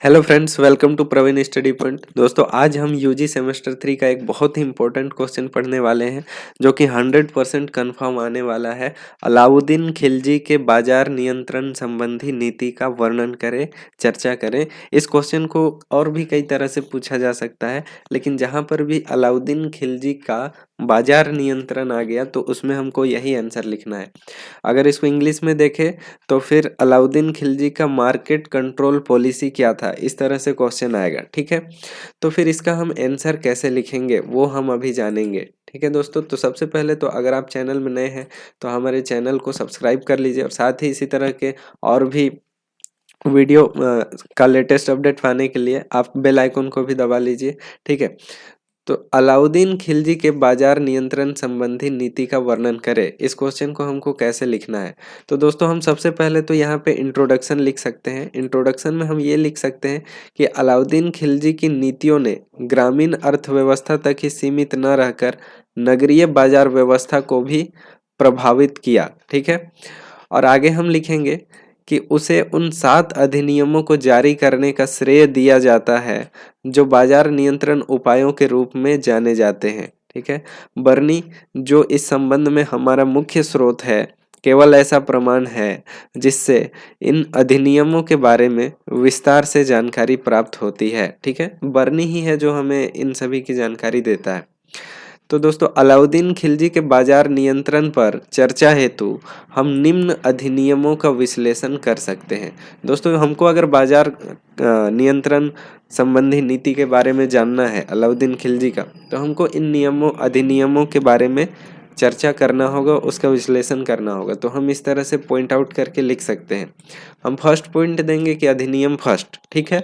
Hello friends, welcome to Praveen study point. दोस्तों, आज हम यूजी सेमेस्टर 3 का एक बहुत ही इंपॉर्टेंट क्वेश्चन पढ़ने वाले हैं जो कि 100% कंफर्म आने वाला है। अलाउद्दीन खिलजी के बाजार नियंत्रण संबंधी नीति का वर्णन करें, चर्चा करें। इस क्वेश्चन को और भी कई तरह से पूछा जा सकता है, लेकिन जहां पर भी अलाउद्दीन खिलजी का बाजार नियंत्रण आ गया तो उसमें हमको यही आंसर लिखना है। अगर इसको इंग्लिश में देखें तो फिर अलाउद्दीन खिलजी का मार्केट कंट्रोल पॉलिसी क्या था, इस तरह से क्वेश्चन आएगा। ठीक है, तो फिर इसका हम आंसर कैसे लिखेंगे वो हम अभी जानेंगे। ठीक है दोस्तों, तो सबसे पहले तो अगर आप चैनल में नए हैं तो हमारे चैनल को सब्सक्राइब कर लीजिए और साथ ही इसी तरह के और भी वीडियो का लेटेस्ट अपडेट पाने के लिए आप बेल आइकन को भी दबा लीजिए। ठीक है, तो अलाउद्दीन खिलजी के बाजार नियंत्रण संबंधी नीति का वर्णन करें, इस क्वेश्चन को हमको कैसे लिखना है। तो दोस्तों, हम सबसे पहले तो यहाँ पे इंट्रोडक्शन लिख सकते हैं। इंट्रोडक्शन में हम ये लिख सकते हैं कि अलाउद्दीन खिलजी की नीतियों ने ग्रामीण अर्थव्यवस्था तक ही सीमित न रहकर नगरीय बाजार व्यवस्था को भी प्रभावित किया। ठीक है, और आगे हम लिखेंगे कि उसे उन 7 अधिनियमों को जारी करने का श्रेय दिया जाता है जो बाजार नियंत्रण उपायों के रूप में जाने जाते हैं। ठीक है, बर्नी जो इस संबंध में हमारा मुख्य स्रोत है, केवल ऐसा प्रमाण है जिससे इन अधिनियमों के बारे में विस्तार से जानकारी प्राप्त होती है। ठीक है, बर्नी ही है जो हमें इन सभी की जानकारी देता है। तो दोस्तों, अलाउद्दीन खिलजी के बाजार नियंत्रण पर चर्चा हेतु हम निम्न अधिनियमों का विश्लेषण कर सकते हैं। दोस्तों, हमको अगर बाजार नियंत्रण संबंधी नीति के बारे में जानना है अलाउद्दीन खिलजी का, तो हमको इन अधिनियमों के बारे में चर्चा करना होगा, उसका विश्लेषण करना होगा। तो हम इस तरह से पॉइंट आउट करके लिख सकते हैं। हम फर्स्ट पॉइंट देंगे कि अधिनियम फर्स्ट। ठीक है,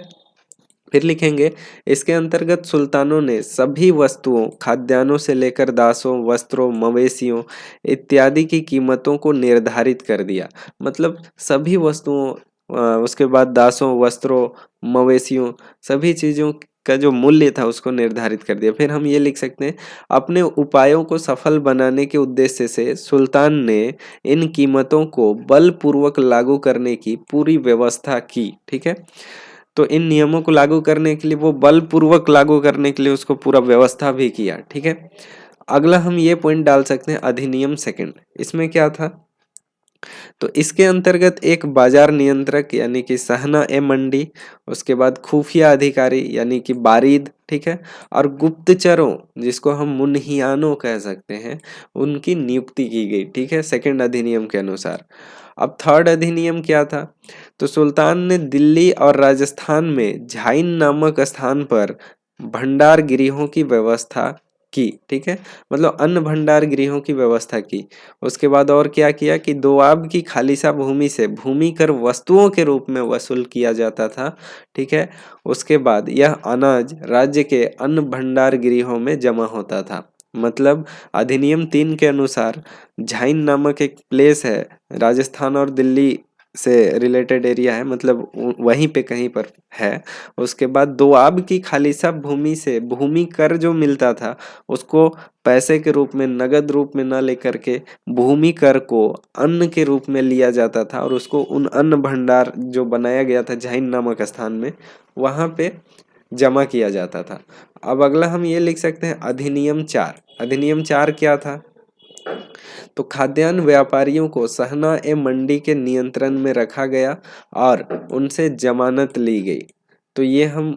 फिर लिखेंगे इसके अंतर्गत सुल्तानों ने सभी वस्तुओं, खाद्यान्नों से लेकर दासों, वस्त्रों, मवेशियों इत्यादि की कीमतों को निर्धारित कर दिया। मतलब सभी वस्तुओं, उसके बाद दासों, वस्त्रों, मवेशियों, सभी चीज़ों का जो मूल्य था उसको निर्धारित कर दिया। फिर हम ये लिख सकते हैं अपने उपायों को सफल बनाने के उद्देश्य से सुल्तान ने इन कीमतों को बलपूर्वक लागू करने की पूरी व्यवस्था की। ठीक है, तो इन नियमों को लागू करने के लिए, वो बलपूर्वक लागू करने के लिए उसको पूरा व्यवस्था भी किया। ठीक है, अगला हम ये पॉइंट डाल सकते हैं अधिनियम सेकंड। इसमें क्या था, तो इसके अंतर्गत एक बाजार नियंत्रक यानी कि सहना ए मंडी, उसके बाद खुफिया अधिकारी यानी कि बारीद, ठीक है, और गुप्तचरों जिसको हम मुन्हियानों कह सकते हैं, उनकी नियुक्ति की गई। ठीक है, सेकंड अधिनियम के अनुसार। अब थर्ड अधिनियम क्या था, तो सुल्तान ने दिल्ली और राजस्थान में झाइन नामक स्थान पर भंडार गृहों की व्यवस्था की। ठीक है, मतलब अन्न भंडार गृहों की व्यवस्था की। उसके बाद और क्या किया कि दोआब की खालिसा भूमि से भूमि कर वस्तुओं के रूप में वसूल किया जाता था। ठीक है, उसके बाद यह अनाज राज्य के अन्न भंडार गृहों में जमा होता था। मतलब अधिनियम 3 के अनुसार झाइन नामक एक प्लेस है, राजस्थान और दिल्ली से रिलेटेड एरिया है, मतलब वहीं पे कहीं पर है। उसके बाद दोआब की खालिसा भूमि से भूमि कर जो मिलता था उसको पैसे के रूप में, नगद रूप में ना लेकर के भूमि कर को अन्न के रूप में लिया जाता था और उसको उन अन्न भंडार जो बनाया गया था झाइन नामक स्थान में, वहां पे जमा किया जाता था। अब अगला हम ये लिख सकते हैं अधिनियम 4। अधिनियम 4 क्या था, तो खाद्यान्न व्यापारियों को सहना ए मंडी के नियंत्रण में रखा गया और उनसे जमानत ली गई। तो ये हम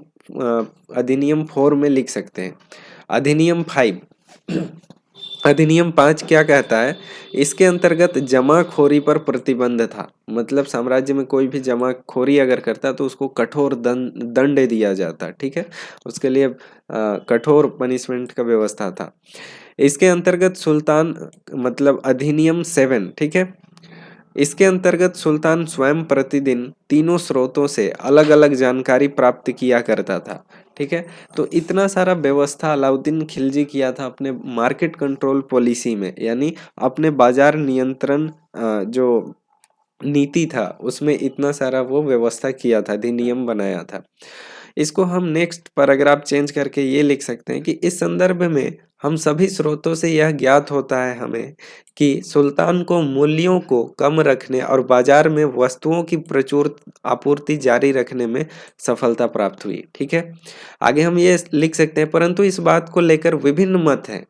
अधिनियम 4 में लिख सकते हैं। अधिनियम 5 अधिनियम 5 क्या कहता है, इसके अंतर्गत जमाखोरी पर प्रतिबंध था। मतलब साम्राज्य में कोई भी जमाखोरी अगर करता तो उसको कठोर दंड दिया जाता। ठीक है, उसके लिए कठोर पनिशमेंट का व्यवस्था था। इसके अंतर्गत सुल्तान, मतलब अधिनियम 7, ठीक है, इसके अंतर्गत सुल्तान स्वयं प्रतिदिन तीनों स्रोतों से अलग अलग जानकारी प्राप्त किया करता था। ठीक है, तो इतना सारा व्यवस्था अलाउद्दीन खिलजी किया था अपने मार्केट कंट्रोल पॉलिसी में, यानी अपने बाजार नियंत्रण जो नीति था उसमें इतना सारा वो व्यवस्था किया था, अधिनियम बनाया था। इसको हम नेक्स्ट पैराग्राफ चेंज करके ये लिख सकते हैं कि इस संदर्भ में हम सभी स्रोतों से यह ज्ञात होता है हमें कि सुल्तान को मूल्यों को कम रखने और बाजार में वस्तुओं की प्रचुर आपूर्ति जारी रखने में सफलता प्राप्त हुई। ठीक है, आगे हम ये लिख सकते हैं, परंतु इस बात को लेकर विभिन्न मत हैं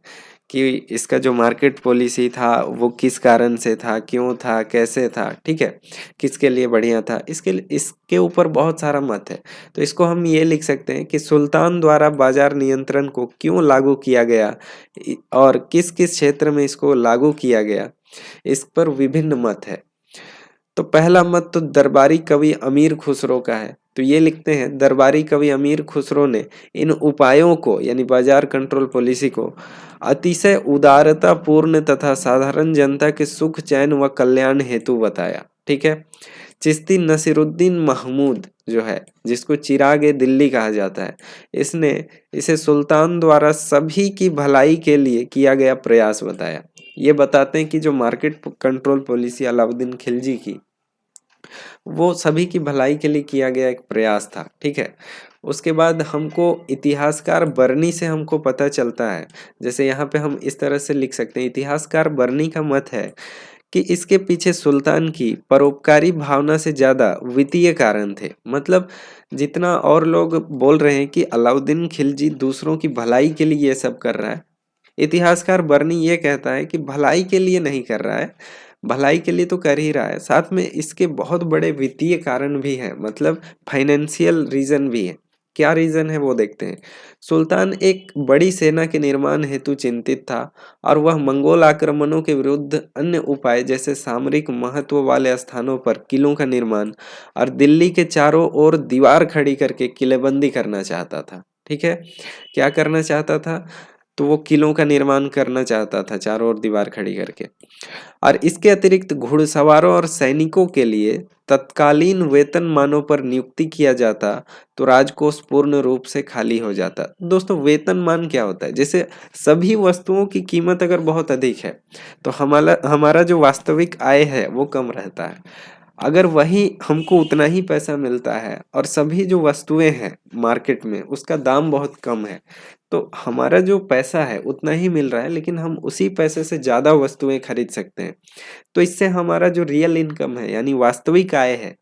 कि इसका जो मार्केट पॉलिसी था वो किस कारण से था, क्यों था, कैसे था। ठीक है, किसके लिए बढ़िया था, इसके ऊपर बहुत सारा मत है। तो इसको हम ये लिख सकते हैं कि सुल्तान द्वारा बाजार नियंत्रण को क्यों लागू किया गया और किस किस क्षेत्र में इसको लागू किया गया, इस पर विभिन्न मत है। तो पहला मत तो दरबारी कवि अमीर खुसरो का है। तो ये लिखते हैं, दरबारी कवि अमीर खुसरो ने इन उपायों को यानी बाजार कंट्रोल पॉलिसी को अतिशय उदारता पूर्ण तथा साधारण जनता के सुख चैन व कल्याण हेतु बताया। ठीक है, चिश्ती नसीरुद्दीन महमूद जो है, जिसको चिरागे दिल्ली कहा जाता है, इसने इसे सुल्तान द्वारा सभी की भलाई के लिए किया गया प्रयास बताया। ये बताते हैं कि जो market control policy Alauddin Khilji की, वो सभी की भलाई के लिए किया गया एक प्रयास था। ठीक है, उसके बाद हमको इतिहासकार बर्नी से हमको पता चलता है, जैसे यहाँ पे हम इस तरह से लिख सकते हैं, इतिहासकार बर्नी का मत है कि इसके पीछे सुल्तान की परोपकारी भावना से ज्यादा वित्तीय कारण थे। मतलब जितना और लोग बोल रहे हैं कि अलाउद्दीन खिलजी दूसरों की भलाई के लिए ये सब कर रहा है, इतिहासकार बर्नी ये कहता है कि भलाई के लिए नहीं कर रहा है, भलाई के लिए तो कर ही रहा है, साथ में इसके बहुत बड़े वित्तीय कारण भी हैं, मतलब फाइनेंशियल रीजन भी है। क्या रीजन है वो देखते हैं। सुल्तान एक बड़ी सेना के निर्माण हेतु चिंतित था और वह मंगोल आक्रमणों के विरुद्ध अन्य उपाय जैसे सामरिक महत्व वाले स्थानों पर किलों का निर्माण और दिल्ली के चारों ओर दीवार खड़ी करके किलेबंदी करना चाहता था। ठीक है, क्या करना चाहता था, तो वो किलों का निर्माण करना चाहता था चारों ओर दीवार खड़ी करके। और इसके अतिरिक्त घुड़सवारों और सैनिकों के लिए तत्कालीन वेतनमानों पर नियुक्ति किया जाता तो राजकोष पूर्ण रूप से खाली हो जाता। दोस्तों, वेतनमान क्या होता है, जैसे सभी वस्तुओं की कीमत अगर बहुत अधिक है तो हमारा हमारा जो वास्तविक आय है वो कम रहता है। अगर वही हमको उतना ही पैसा मिलता है और सभी जो वस्तुएं हैं मार्केट में उसका दाम बहुत कम है, तो हमारा जो पैसा है उतना ही मिल रहा है, लेकिन हम उसी पैसे से ज्यादा वस्तुएं खरीद सकते हैं। तो इससे हमारा जो रियल इनकम है यानी वास्तविक आय है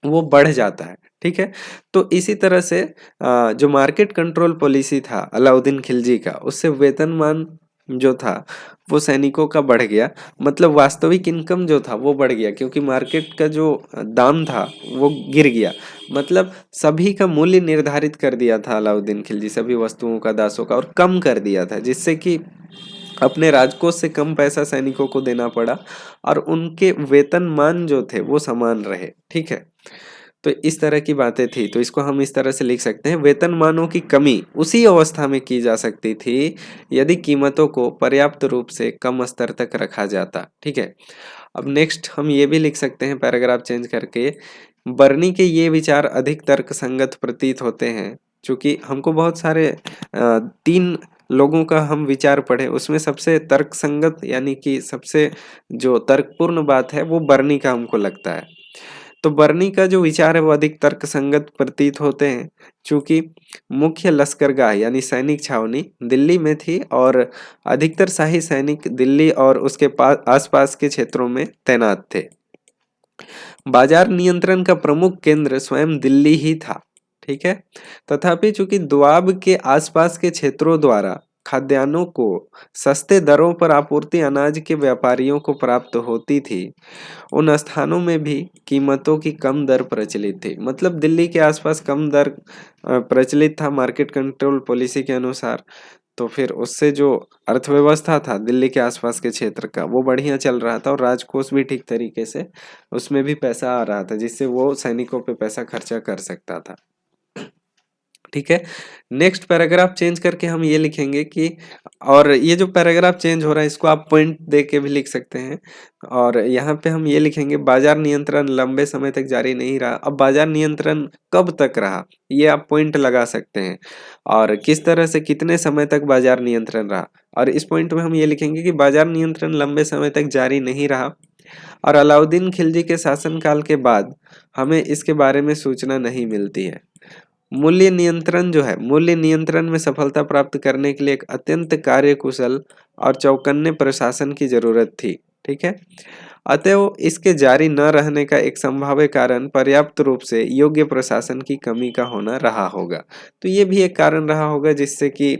वो बढ़ जाता है। ठीक है, तो इसी तरह से जो मार्केट कंट्रोल पॉलिसी था अलाउद्दीन खिलजी का, उससे वेतनमान जो था वो सैनिकों का बढ़ गया, मतलब वास्तविक इनकम जो था वो बढ़ गया, क्योंकि मार्केट का जो दाम था वो गिर गया। मतलब सभी का मूल्य निर्धारित कर दिया था अलाउद्दीन खिलजी, सभी वस्तुओं का, दासों का, और कम कर दिया था, जिससे कि अपने राजकोष से कम पैसा सैनिकों को देना पड़ा और उनके वेतनमान जो थे वो समान रहे। ठीक है, तो इस तरह की बातें थी। तो इसको हम इस तरह से लिख सकते हैं, वेतनमानों की कमी उसी अवस्था में की जा सकती थी यदि कीमतों को पर्याप्त रूप से कम स्तर तक रखा जाता। ठीक है, अब नेक्स्ट हम ये भी लिख सकते हैं पैराग्राफ चेंज करके, बर्नी के ये विचार अधिक तर्कसंगत प्रतीत होते हैं। चूंकि हमको बहुत सारे 3 लोगों का हम विचार पढ़े, उसमें सबसे तर्कसंगत यानी कि सबसे जो तर्कपूर्ण बात है वो बर्नी का हमको लगता है। तो बर्नी का जो विचार है वो अधिक तर्कसंगत प्रतीत होते हैं, चूंकि मुख्य लश्करगाह यानी सैनिक छावनी दिल्ली में थी और अधिकतर शाही सैनिक दिल्ली और उसके पास आसपास के क्षेत्रों में तैनात थे। बाजार नियंत्रण का प्रमुख केंद्र स्वयं दिल्ली ही था। ठीक है, तथापि चूंकि दोआब के आसपास के क्षेत्रों द्वारा खाद्यान्नों को सस्ते दरों पर आपूर्ति अनाज के व्यापारियों को प्राप्त होती थी, उन स्थानों में भी कीमतों की कम दर प्रचलित थी। मतलब दिल्ली के आसपास कम दर प्रचलित था मार्केट कंट्रोल पॉलिसी के अनुसार, तो फिर उससे जो अर्थव्यवस्था था दिल्ली के आसपास के क्षेत्र का वो बढ़िया चल रहा था और राजकोष भी ठीक तरीके से उसमें भी पैसा आ रहा था, जिससे वो सैनिकों पे पैसा खर्चा कर सकता था। ठीक है, नेक्स्ट पैराग्राफ चेंज करके हम ये लिखेंगे कि, और ये जो पैराग्राफ चेंज हो रहा है इसको आप पॉइंट दे के भी लिख सकते हैं, और यहाँ पे हम ये लिखेंगे बाजार नियंत्रण लंबे समय तक जारी नहीं रहा। अब बाजार नियंत्रण कब तक रहा ये आप पॉइंट लगा सकते हैं, और किस तरह से कितने समय तक बाजार नियंत्रण रहा, और इस पॉइंट में हम ये लिखेंगे कि बाजार नियंत्रण लंबे समय तक जारी नहीं रहा और अलाउद्दीन खिलजी के शासनकाल के बाद हमें इसके बारे में सूचना नहीं मिलती है। मूल्य नियंत्रण जो है, मूल्य नियंत्रण में सफलता प्राप्त करने के लिए एक अत्यंत कार्यकुशल और चौकन्ने प्रशासन की जरूरत थी। ठीक है, अतएव इसके जारी न रहने का एक संभाव्य कारण पर्याप्त रूप से योग्य प्रशासन की कमी का होना रहा होगा। तो ये भी एक कारण रहा होगा जिससे कि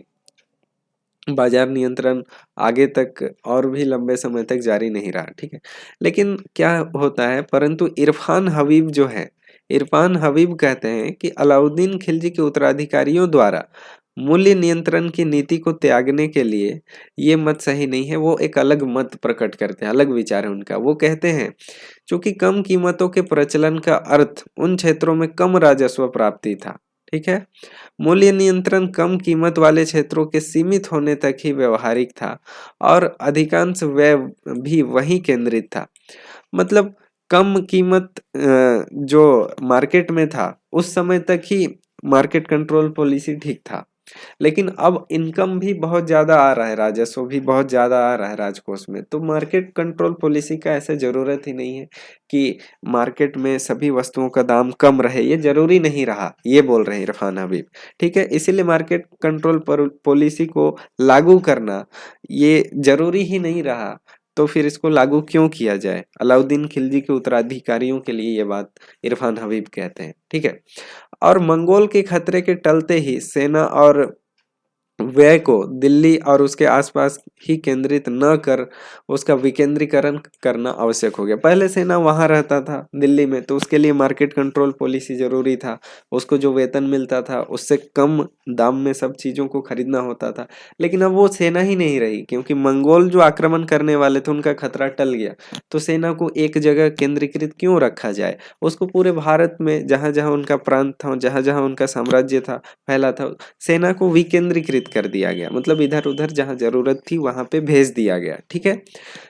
बाजार नियंत्रण आगे तक और भी लंबे समय तक जारी नहीं रहा। ठीक है, लेकिन क्या होता है, परंतु इरफान हबीब जो है, इरफान हबीब कहते हैं कि अलाउद्दीन खिलजी के उत्तराधिकारियों द्वारा मूल्य नियंत्रण की नीति को त्यागने के लिए ये मत सही नहीं है। वो एक अलग मत प्रकट करते हैं, अलग विचार है उनका। वो कहते हैं चूंकि कम कीमतों के प्रचलन का अर्थ उन क्षेत्रों में कम राजस्व प्राप्ति था। ठीक है, मूल्य नियंत्रण कम कीमत वाले क्षेत्रों के सीमित होने तक ही व्यवहारिक था और अधिकांश व्यय भी वहीं केंद्रित था। मतलब कम कीमत जो मार्केट में था उस समय तक ही मार्केट कंट्रोल पॉलिसी ठीक था, लेकिन अब इनकम भी बहुत ज्यादा आ रहा है, राजस्व भी बहुत ज्यादा आ रहा है राजकोष में, तो मार्केट कंट्रोल पॉलिसी का ऐसे जरूरत ही नहीं है कि मार्केट में सभी वस्तुओं का दाम कम रहे, ये जरूरी नहीं रहा, ये बोल रहे हैं इरफान हबीब। ठीक है, इसीलिए मार्केट कंट्रोल पॉलिसी को लागू करना ये जरूरी ही नहीं रहा, तो फिर इसको लागू क्यों किया जाए। अलाउद्दीन खिलजी के उत्तराधिकारियों के लिए ये बात इरफान हबीब कहते हैं। ठीक है, और मंगोल के खतरे के टलते ही सेना और व्यय को दिल्ली और उसके आसपास ही केंद्रित न कर उसका विकेंद्रीकरण करना आवश्यक हो गया। पहले सेना वहां रहता था दिल्ली में, तो उसके लिए मार्केट कंट्रोल पॉलिसी जरूरी था, उसको जो वेतन मिलता था उससे कम दाम में सब चीजों को खरीदना होता था। लेकिन अब वो सेना ही नहीं रही, क्योंकि मंगोल जो आक्रमण करने वाले थे उनका खतरा टल गया। तो सेना को एक जगह केंद्रीकृत क्यों रखा जाए, उसको पूरे भारत में जहां जहां उनका प्रांत था, जहां जहां उनका साम्राज्य था फैला था, सेना को विकेंद्रीकृत कर दिया गया। मतलब इधर उधर जहां जरूरत थी वहां पे भेज दिया गया। ठीक है,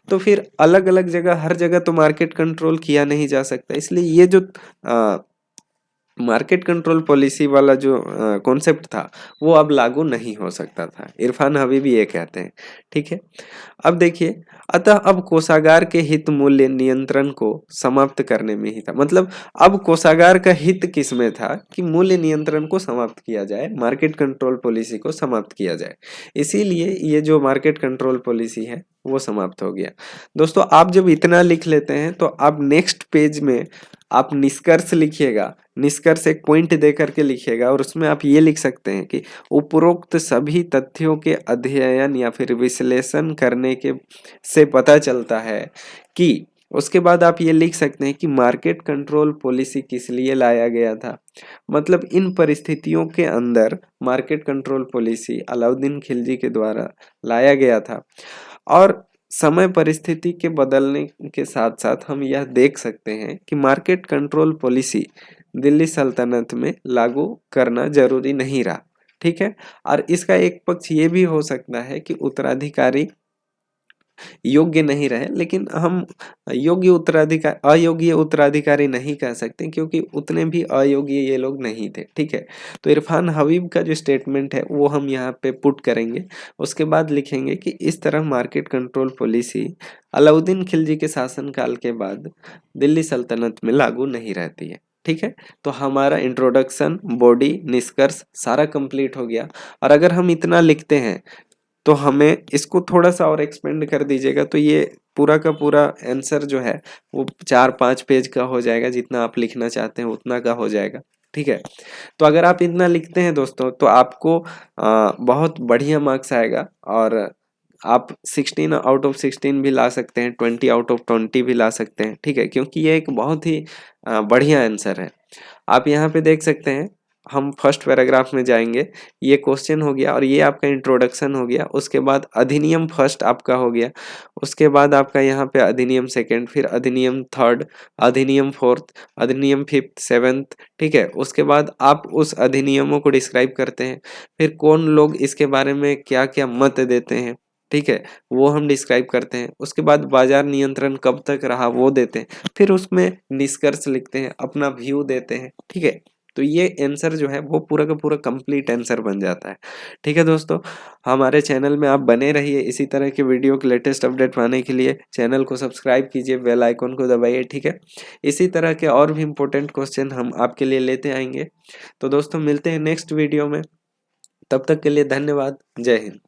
तो फिर अलग अलग जगह, हर जगह तो मार्केट कंट्रोल किया नहीं जा सकता, इसलिए ये जो मार्केट कंट्रोल पॉलिसी वाला जो कॉन्सेप्ट था वो अब लागू नहीं हो सकता था। इरफान हबीबी ये कहते हैं। ठीक है, अब देखिए, अतः अब कोषागार के हित मूल्य नियंत्रण को समाप्त करने में ही था। मतलब अब कोषागार का हित किसमें था कि मूल्य नियंत्रण को समाप्त किया जाए, मार्केट कंट्रोल पॉलिसी को समाप्त किया जाए। इसीलिए ये जो मार्केट कंट्रोल पॉलिसी है वो समाप्त हो गया। दोस्तों, आप जब इतना लिख लेते हैं तो आप नेक्स्ट पेज में आप निष्कर्ष लिखिएगा। निष्कर्ष एक पॉइंट दे करके लिखिएगा और उसमें आप ये लिख सकते हैं कि उपरोक्त सभी तथ्यों के अध्ययन या फिर विश्लेषण करने के से पता चलता है कि, उसके बाद आप ये लिख सकते हैं कि मार्केट कंट्रोल पॉलिसी किस लिए लाया गया था। मतलब इन परिस्थितियों के अंदर market control policy Alauddin Khilji के द्वारा लाया गया था, और समय परिस्थिति के बदलने के साथ साथ हम यह देख सकते हैं कि मार्केट कंट्रोल पॉलिसी दिल्ली सल्तनत में लागू करना जरूरी नहीं रहा। ठीक है, और इसका एक पक्ष ये भी हो सकता है कि उत्तराधिकारी योग्य नहीं रहे, लेकिन हम अयोग्य उत्तराधिकारी नहीं कह सकते, क्योंकि उतने भी अयोग्य ये लोग नहीं थे। ठीक है, तो इरफान हबीब का जो स्टेटमेंट है वो हम यहाँ पे पुट करेंगे। उसके बाद लिखेंगे कि इस तरह market control policy Alauddin Khilji के शासनकाल के बाद दिल्ली सल्तनत में लागू नहीं रहती है। ठीक है, तो हमारा इंट्रोडक्शन, बॉडी, निष्कर्ष सारा कंप्लीट हो गया। और अगर हम इतना लिखते हैं तो हमें इसको थोड़ा सा और एक्सपेंड कर दीजिएगा, तो ये पूरा का पूरा आंसर जो है वो 4-5 पेज का हो जाएगा। जितना आप लिखना चाहते हैं उतना का हो जाएगा। ठीक है, तो अगर आप इतना लिखते हैं दोस्तों तो आपको बहुत बढ़िया मार्क्स आएगा, और आप 16 आउट ऑफ 16 भी ला सकते हैं, 20 आउट ऑफ 20 भी ला सकते हैं। ठीक है, क्योंकि ये एक बहुत ही बढ़िया आंसर है। आप यहाँ पे देख सकते हैं, हम फर्स्ट पैराग्राफ में जाएंगे, ये क्वेश्चन हो गया और ये आपका इंट्रोडक्शन हो गया। उसके बाद अधिनियम फर्स्ट आपका हो गया, उसके बाद आपका यहाँ पे अधिनियम सेकंड, फिर अधिनियम थर्ड, अधिनियम फोर्थ, अधिनियम फिफ्थ, सेवेंथ। ठीक है, उसके बाद आप उस अधिनियमों को डिस्क्राइब करते हैं, फिर कौन लोग इसके बारे में क्या क्या मत देते हैं, ठीक है, वो हम डिस्क्राइब करते हैं। उसके बाद बाजार नियंत्रण कब तक रहा वो देते हैं, फिर उसमें निष्कर्ष लिखते हैं, अपना व्यू देते हैं। ठीक है, तो ये आंसर जो है वो पूरा का पूरा कंप्लीट आंसर बन जाता है। ठीक है दोस्तों, हमारे चैनल में आप बने रहिए इसी तरह के वीडियो के लेटेस्ट अपडेट पाने के लिए। चैनल को सब्सक्राइब कीजिए, बेल आइकन को दबाइए। ठीक है, इसी तरह के और भी इम्पोर्टेंट क्वेश्चन हम आपके लिए लेते आएंगे। तो दोस्तों मिलते हैं नेक्स्ट वीडियो में, तब तक के लिए धन्यवाद। जय हिंद।